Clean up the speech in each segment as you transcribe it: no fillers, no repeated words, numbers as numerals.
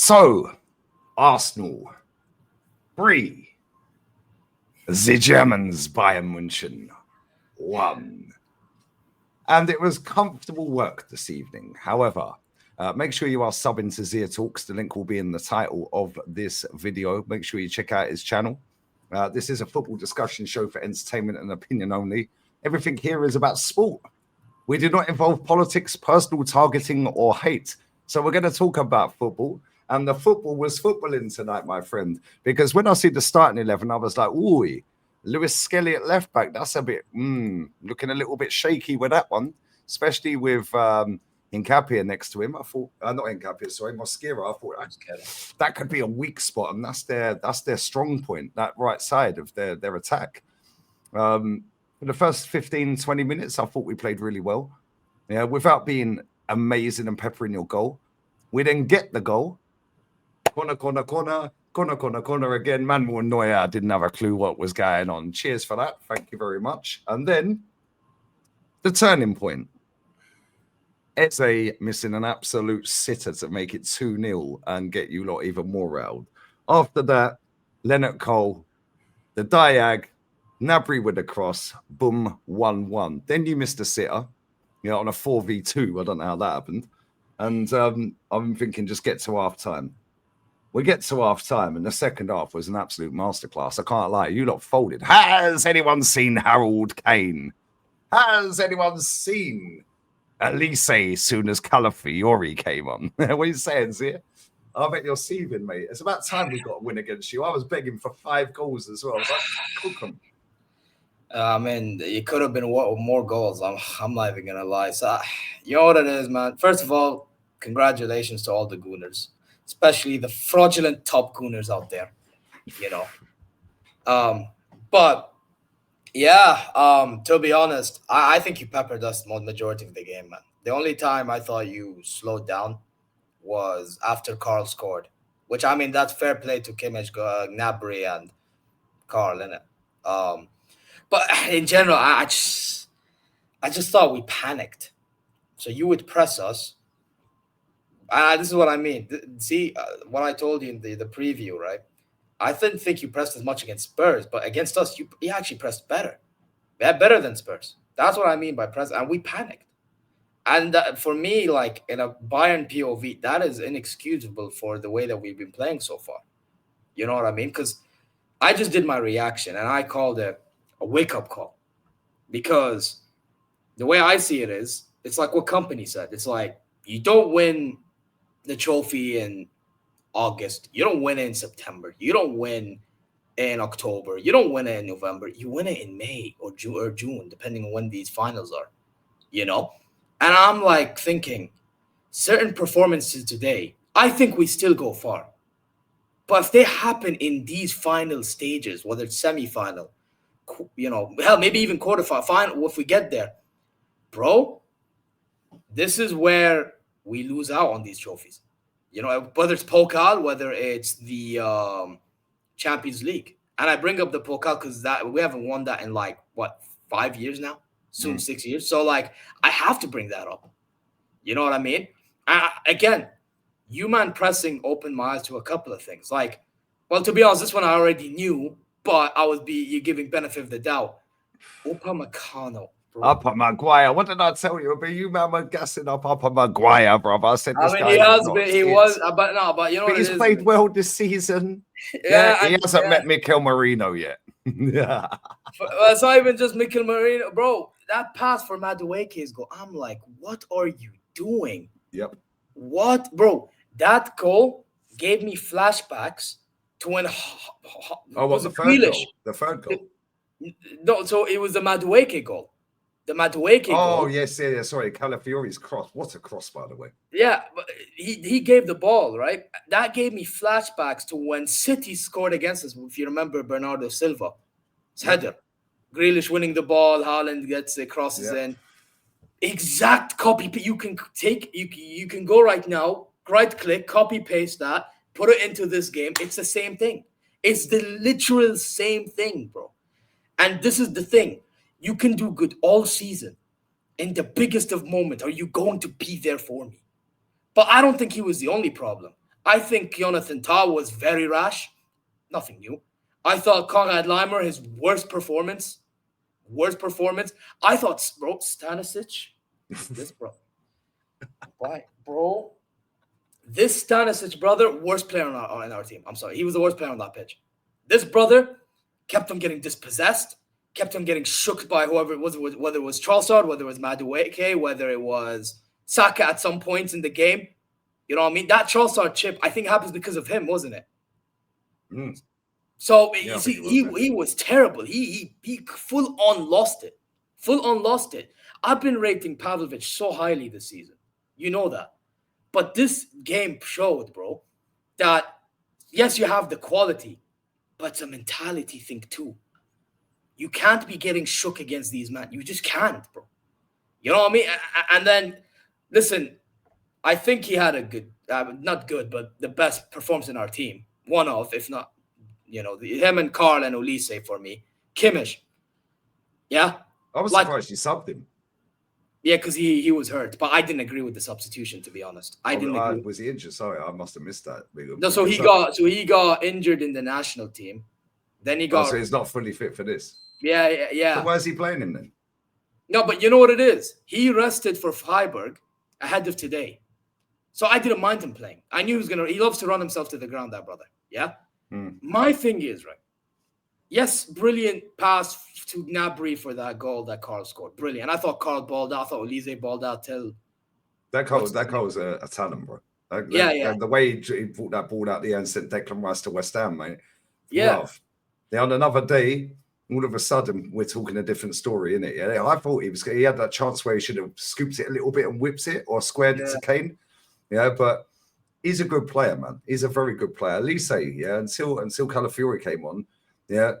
So, Arsenal 3, the Germans Bayern Munich 1. And it was comfortable work this evening. However, make sure you are subbing to ZEER Talks. The link will be in the title of this video. Make sure you check out his channel. This is a football discussion show for entertainment and opinion only. Everything here is about sport. We do not involve politics, personal targeting, or hate. So we're going to talk about football. And the football was footballing tonight, my friend. Because when I see the starting 11, I was like, ooh, Lewis Skelly at left back. That's a bit, looking a little bit shaky with that one. Especially with Nkapia next to him. I thought, not Nkapia, sorry, Mosquera. I thought that could be a weak spot. And that's their strong point, that right side of their attack. For the first 15, 20 minutes, I thought we played really well. Yeah, without being amazing and peppering your goal. We then get the goal. Corner again. Manuel Neuer didn't have a clue what was going on. Cheers for that. Thank you very much. And then the turning point. It's missing an absolute sitter to make it 2-0 and get you lot even more riled. After that, Leonard Cole, the diag, Gnabry with the cross, boom, 1-1. Then you missed a sitter, on a 4v2. I don't know how that happened. And I'm thinking just get to half time. We get to half time, and the second half was an absolute masterclass. I can't lie. You lot folded. Has anyone seen Harold Kane? Has anyone seen Elise soon as Calafiori came on? What are you saying, Zia? I bet you're seething, mate. It's about time we got a win against you. I was begging for 5 goals as well. I was like, cook 'em. Man, it could have been more goals. I'm not even gonna lie. So, you know what it is, man. First of all, congratulations to all the Gooners, especially the fraudulent top Gooners out there. But yeah, to be honest, I think you peppered us the majority of the game, man. The only time I thought you slowed down was after Carl scored, which I mean that's fair play to Kimmich, Gnabry, and Carl, innit? But in general, I just thought we panicked. So you would press us. This is what I mean. See what I told you in the preview, right? I didn't think you pressed as much against Spurs, but against us, you actually pressed better. We had better than Spurs. That's what I mean by press. And we panicked. And for me, like in a Bayern POV, that is inexcusable for the way that we've been playing so far. You know what I mean? Because I just did my reaction, and I called it a wake-up call, because the way I see it is, it's like what Company said. It's like you don't win the trophy in August. You don't win it in September. You don't win in October. You don't win it in November. You win it in May or June, depending on when these finals are, And I'm like thinking, certain performances today, I think we still go far. But if they happen in these final stages, whether it's semi-final, hell, maybe even quarterfinal, final, if we get there, bro, this is where we lose out on these trophies. Whether it's Pokal, whether it's the Champions League. And I bring up the Pokal because that we haven't won that in 5 years now, soon 6 years. So I have to bring that up. You know what I mean? Again, you man pressing opened my eyes to a couple of things. To be honest, this one I already knew, but you giving benefit of the doubt. Upamecano. Upper Maguire. What did I tell you? But you man were gassing up Upper Maguire, brother. I said this guy but he's played well this season. Yeah, he hasn't met Mikel Merino yet. Yeah. It's not even just Mikel Merino, bro. That pass for Madueke's goal. I'm like, what are you doing? Yep. What, bro? That goal gave me flashbacks to when. The third goal? The third goal. No, so it was the Madueke goal. The Madueke goal. Oh, yes. Sorry, Calafiori's cross. What a cross, by the way. Yeah, but he gave the ball, right? That gave me flashbacks to when City scored against us. If you remember Bernardo Silva's header. Grealish winning the ball, Haaland gets it, crosses in. Exact copy. You can you can go right now, right click, copy paste that, put it into this game. It's the same thing. It's the literal same thing, bro. And this is the thing. You can do good all season. In the biggest of moments, are you going to be there for me? But I don't think he was the only problem. I think Jonathan Tah was very rash. Nothing new. I thought Konrad Leimer, his worst performance. Worst performance. I thought, bro, Stanisic. This bro. Why, bro? This Stanisic brother, worst player on our team. I'm sorry. He was the worst player on that pitch. This brother kept on getting dispossessed, kept on getting shook by whoever it was, whether it was Trossard, whether it was Madueke, whether it was Saka at some points in the game. You know what I mean? That Trossard chip, I think, happens because of him, wasn't it? Mm. So yeah, you see, he was terrible. He full on lost it. Full on lost it. I've been rating Pavlovic so highly this season. You know that. But this game showed, bro, that yes, you have the quality, but it's a mentality thing too. You can't be getting shook against these men. You just can't, bro. You know what I mean? And then, listen, I think he had a good, not good, but the best performance in our team. One of, if not, him and Carl and Olise for me. Kimmich. Yeah? I was surprised you subbed him. Yeah, because he was hurt. But I didn't agree with the substitution, to be honest. I didn't agree. Was he injured? Sorry, I must have missed that. No, so he got injured in the national team. Then he got... so he's not fully fit for this? Yeah. So why is he playing him then? No, but you know what it is? He rested for Freiburg ahead of today. So I didn't mind him playing. I knew he loves to run himself to the ground, that brother. Yeah? My thing is, right, yes, brilliant pass to Gnabry for that goal that Carl scored. Brilliant. And I thought Carl balled out. I thought Olise balled out till... That goal was a talent, bro. Yeah. The way he brought that ball out the end, sent Declan Rice to West Ham, mate. Yeah. Love. Now, on another day, all of a sudden, we're talking a different story, innit? Yeah, I thought he had that chance where he should have scooped it a little bit and whips it or squared it to Kane. Yeah, but he's a good player, man. He's a very good player. Elise, yeah, until Calafiori came on, yeah,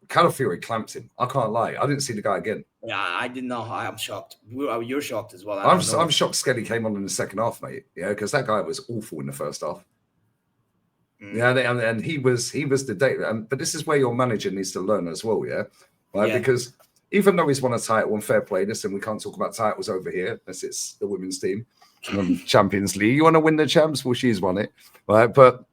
Calafiori clamped him. I can't lie. I didn't see the guy again. Yeah, I didn't know. I'm shocked. You're shocked as well. I'm shocked Skelly came on in the second half, mate. Yeah, because that guy was awful in the first half. Yeah, and he was the date. But this is where your manager needs to learn as well, yeah? Right? Yeah. Because even though he's won a title and fair play, listen, we can't talk about titles over here unless it's the women's team. Champions League. You want to win the champs? Well, she's won it. Right. But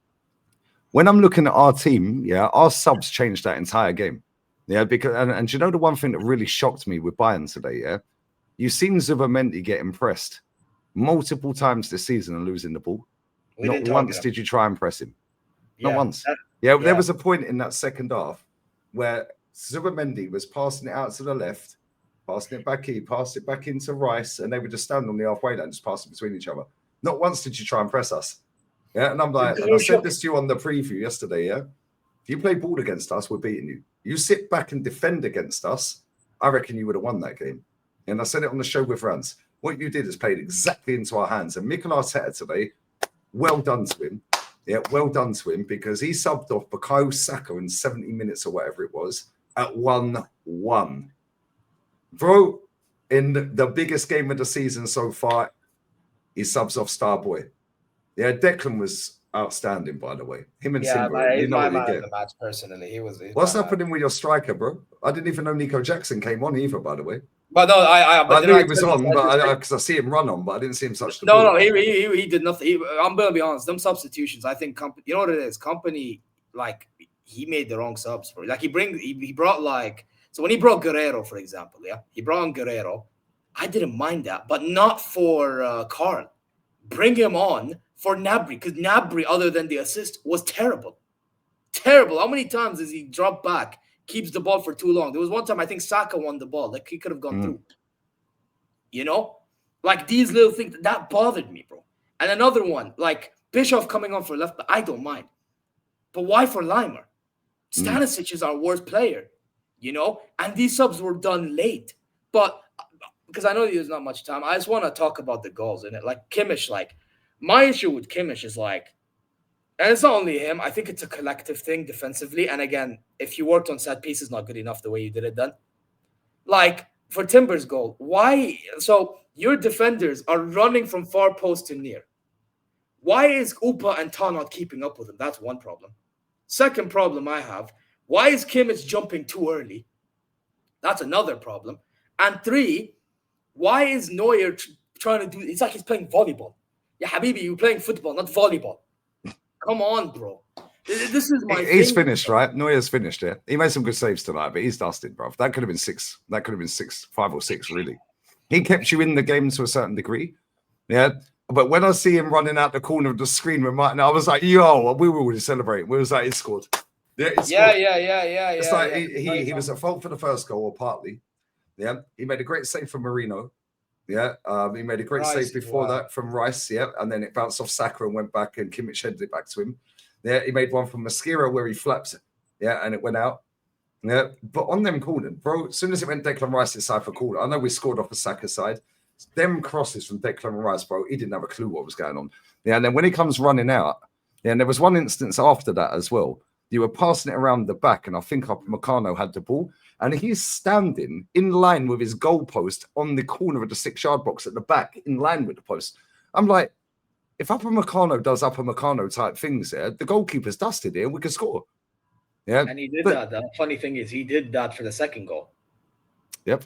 when I'm looking at our team, yeah, our subs changed that entire game. Yeah, because and you know the one thing that really shocked me with Bayern today, yeah? You've seen Zubimendi get impressed multiple times this season and losing the ball. Not once did you try and press him. Not once. There was a point in that second half where Zubimendi was passing it out to the left, passing it back in, passed it back into Rice, and they would just stand on the halfway line and just pass it between each other. Not once did you try and press us. Yeah, and I'm like, and I said this to you on the preview yesterday, yeah? If you play ball against us, we're beating you. You sit back and defend against us, I reckon you would have won that game. And I said it on the show with Rans. What you did is played exactly into our hands. And Mikel Arteta today, well done to him. Yeah, well done to him because he subbed off Bukayo Saka in 70 minutes or whatever it was at 1-1. Bro, in the biggest game of the season so far, he subs off Starboy. Yeah, Declan was outstanding, by the way. Him and Simba, you know what you get. The match personally, What's happening with your striker, bro? I didn't even know Nico Jackson came on either, by the way. But no, I knew he was on, but because I see him run on, but I didn't see him touch the ball. No, he did nothing. I'm gonna be honest. Them substitutions, I think, you know what it is? Company, like, he made the wrong subs for. Like, he brought like, so when he brought Guerrero, for example, yeah, he brought on Guerrero. I didn't mind that, but not for Carl. Bring him on for Gnabry, because Gnabry, other than the assist, was terrible. Terrible. How many times does he drop back, keeps the ball for too long? There was one time I think Saka won the ball. Like, he could have gone through. You know? Like, these little things, that bothered me, bro. And another one, like, Bischoff coming on for left, but I don't mind. But why for Leimer? Stanisic is our worst player, you know? And these subs were done late. But, because I know there's not much time, I just want to talk about the goals in it. Like, Kimmich, like, my issue with Kimmich is like, and it's not only him, I think it's a collective thing defensively. And again, if you worked on set pieces, not good enough the way you did it then. Like, for Timber's goal, why? So your defenders are running from far post to near. Why is Upa and Ta not keeping up with him? That's one problem. Second problem I have, why is Kimmich jumping too early? That's another problem. And three, why is Neuer trying to do, it's like he's playing volleyball. Yeah, Habibi, you're playing football, not volleyball. Come on, bro. This is my He's thing. finished, right? Neuer's finished, yeah. He made some good saves tonight, but he's dusted, bro. That could have been 6. That could have been 6, 5 or 6, really. He kept you in the game to a certain degree, yeah. But when I see him running out the corner of the screen with Martin, I was like, yo, we were already celebrating. We was like, he scored. Yeah, he scored. It's like he was at fault for the first goal, or partly. Yeah, he made a great save from Marino. Yeah, he made a great save before that from Rice. Yeah, and then it bounced off Saka and went back, and Kimmich headed it back to him. Yeah, he made one from Mosquera where he flaps it. Yeah, and it went out. Yeah, but on them corners, bro, as soon as it went Declan Rice's side for corner, I know we scored off the Saka side. Them crosses from Declan Rice, bro, he didn't have a clue what was going on. Yeah, and then when he comes running out, yeah, and there was one instance after that as well. You were passing it around the back, and I think Upamecano had the ball, and he's standing in line with his goalpost on the corner of the 6-yard box at the back, in line with the post. I'm like, if Upamecano does Upamecano type things there, the goalkeeper's dusted here, we can score. Yeah. And he did that. The funny thing is, he did that for the second goal. Yep.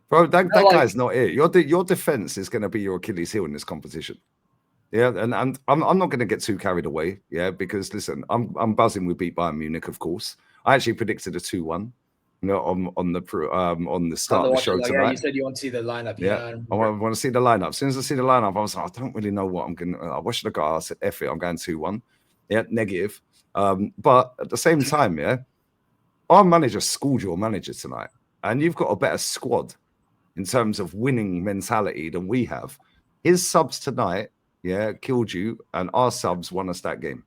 Bro, that guy's not it. Your defense is going to be your Achilles heel in this competition. Yeah, and I'm not going to get too carried away. Yeah, because listen, I'm buzzing we beat Bayern Munich, of course. I actually predicted a 2-1. You know, on the start of the show tonight. Yeah, you said you want to see the lineup. Yeah, I want to see the lineup. As soon as I see the lineup, I was like, I don't really know what I'm going to. I watched the guy. I said, F it, I'm going 2-1. Yeah, negative. But at the same time, yeah, our manager schooled your manager tonight, and you've got a better squad in terms of winning mentality than we have. His subs tonight, yeah, killed you, and our subs won us that game.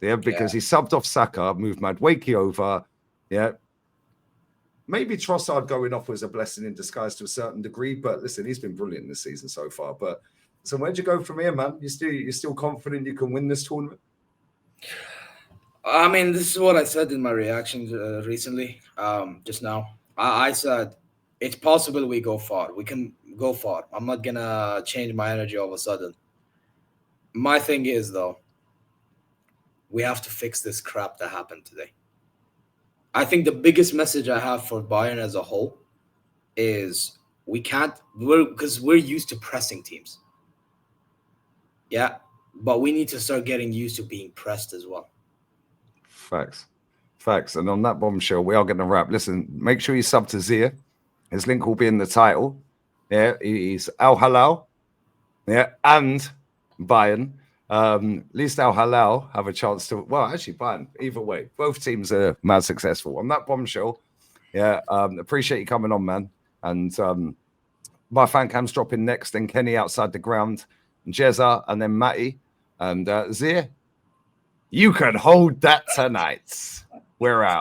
Yeah, because he subbed off Saka, moved Madueke over. Yeah. Maybe Trossard going off was a blessing in disguise to a certain degree, but listen, he's been brilliant this season so far. But so where'd you go from here, man? You're still confident you can win this tournament? I mean, this is what I said in my reactions recently, just now. I said it's possible we go far. We can go far. I'm not gonna change my energy all of a sudden. My thing is, though, we have to fix this crap that happened today. I think the biggest message I have for Bayern as a whole is because we're used to pressing teams. Yeah, but we need to start getting used to being pressed as well. Facts. And on that bombshell, we are going to wrap. Listen, make sure you sub to ZEER. His link will be in the title. Yeah, he's Al Halal. Yeah, and Bayern. At least Al Halal have a chance to, well, actually Bayern, either way, both teams are mad successful. On that bombshell, yeah, appreciate you coming on, man. And my fan cam's dropping next, then Kenny outside the ground, and Jezza, and then Matty. And ZEER, you can hold that tonight. We're out.